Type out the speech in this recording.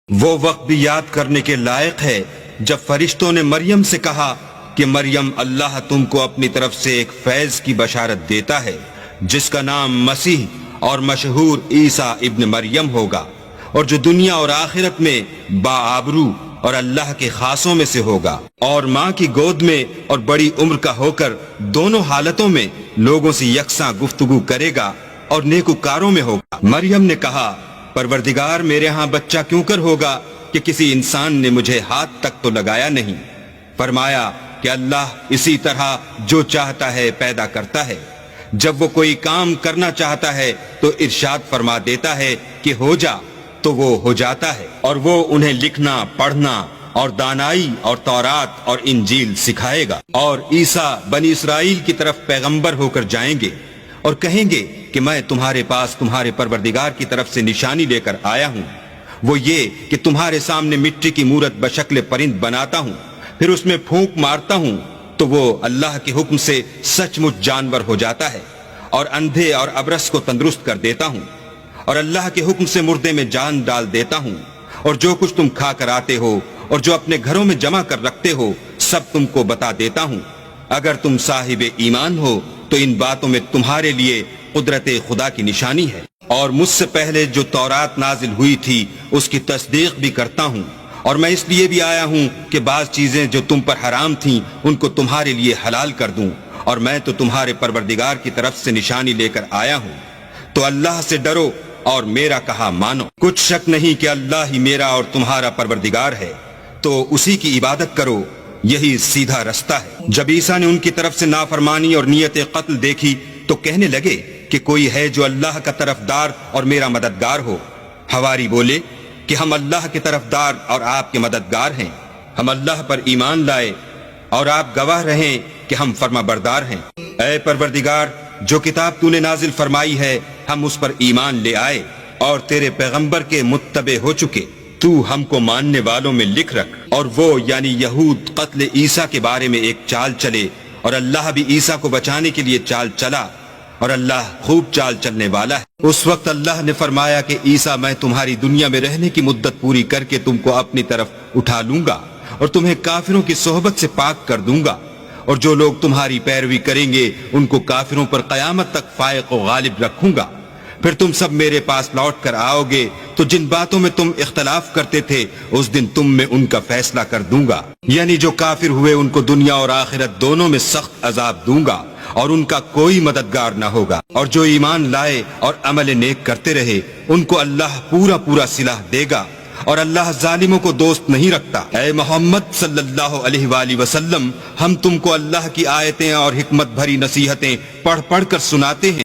وہ وقت بھی یاد کرنے کے لائق ہے جب فرشتوں نے مریم سے کہا کہ مریم اللہ تم کو اپنی طرف سے ایک فیض کی بشارت دیتا ہے جس کا نام مسیح اور مشہور عیسیٰ ابن مریم ہوگا، اور جو دنیا اور آخرت میں باآبرو اور اللہ کے خاصوں میں سے ہوگا، اور ماں کی گود میں اور بڑی عمر کا ہو کر دونوں حالتوں میں لوگوں سے یکساں گفتگو کرے گا اور نیکوکاروں میں ہوگا۔ مریم نے کہا پروردگار میرے ہاں بچہ کیوں کر ہوگا کہ کسی انسان نے مجھے ہاتھ تک تو لگایا نہیں۔ فرمایا کہ اللہ اسی طرح جو چاہتا ہے پیدا کرتا ہے، جب وہ کوئی کام کرنا چاہتا ہے تو ارشاد فرما دیتا ہے کہ ہو جا تو وہ ہو جاتا ہے، اور وہ انہیں لکھنا پڑھنا اور دانائی اور تورات اور انجیل سکھائے گا، اور عیسیٰ بنی اسرائیل کی طرف پیغمبر ہو کر جائیں گے اور کہیں گے کہ میں تمہارے پاس تمہارے پروردگار کی طرف سے نشانی لے کر آیا ہوں، وہ یہ کہ تمہارے سامنے مٹی کی مورت بشکل پرند بناتا ہوں، پھر اس میں پھونک مارتا ہوں تو وہ اللہ کے حکم سے سچ مچ جانور ہو جاتا ہے، اور اندھے اور ابرص کو تندرست کر دیتا ہوں، اور اللہ کے حکم سے مردے میں جان ڈال دیتا ہوں، اور جو کچھ تم کھا کر آتے ہو اور جو اپنے گھروں میں جمع کر رکھتے ہو سب تم کو بتا دیتا ہوں۔ اگر تم صاحب ایمان ہو تو ان باتوں میں تمہارے لیے قدرت خدا کی نشانی ہے، اور مجھ سے پہلے جو تورات نازل ہوئی تھی اس کی تصدیق بھی کرتا ہوں، اور میں اس لیے بھی آیا ہوں کہ بعض چیزیں جو تم پر حرام تھیں ان کو تمہارے لیے حلال کر دوں، اور میں تو تمہارے پروردگار کی طرف سے نشانی لے کر آیا ہوں۔ تو اللہ سے ڈرو اور میرا کہا مانو، کچھ شک نہیں کہ اللہ ہی میرا اور تمہارا پروردگار ہے، تو اسی کی عبادت کرو، یہی سیدھا رستہ ہے۔ جب عیسیٰ نے ان کی طرف سے نافرمانی اور نیت قتل دیکھی تو کہنے لگے کہ کوئی ہے جو اللہ کا طرفدار اور میرا مددگار ہو۔ حواری بولے کہ ہم اللہ کے طرفدار اور آپ کے مددگار ہیں، ہم اللہ پر ایمان لائے اور آپ گواہ رہیں کہ ہم فرما بردار ہیں۔ اے پروردگار، جو کتاب تو نے نازل فرمائی ہے ہم اس پر ایمان لے آئے اور تیرے پیغمبر کے متبع ہو چکے، تو ہم کو ماننے والوں میں لکھ رکھ۔ اور وہ یعنی یہود قتل عیسیٰ کے بارے میں ایک چال چلے، اور اللہ بھی عیسیٰ کو بچانے کے لیے چال چلا، اور اللہ خوب چال چلنے والا ہے۔ اس وقت اللہ نے فرمایا کہ عیسیٰ میں تمہاری دنیا میں رہنے کی مدت پوری کر کے تم کو اپنی طرف اٹھا لوں گا اور تمہیں کافروں کی صحبت سے پاک کر دوں گا، اور جو لوگ تمہاری پیروی کریں گے ان کو کافروں پر قیامت تک فائق و غالب رکھوں گا۔ پھر تم سب میرے پاس لوٹ کر آؤ گے تو جن باتوں میں تم اختلاف کرتے تھے اس دن تم میں ان کا فیصلہ کر دوں گا، یعنی جو کافر ہوئے ان کو دنیا اور آخرت دونوں میں سخت عذاب دوں گا اور ان کا کوئی مددگار نہ ہوگا، اور جو ایمان لائے اور عمل نیک کرتے رہے ان کو اللہ پورا پورا صلاح دے گا، اور اللہ ظالموں کو دوست نہیں رکھتا۔ اے محمد صلی اللہ علیہ وآلہ وسلم، ہم تم کو اللہ کی آیتیں اور حکمت بھری نصیحتیں پڑھ پڑھ کر سناتے ہیں،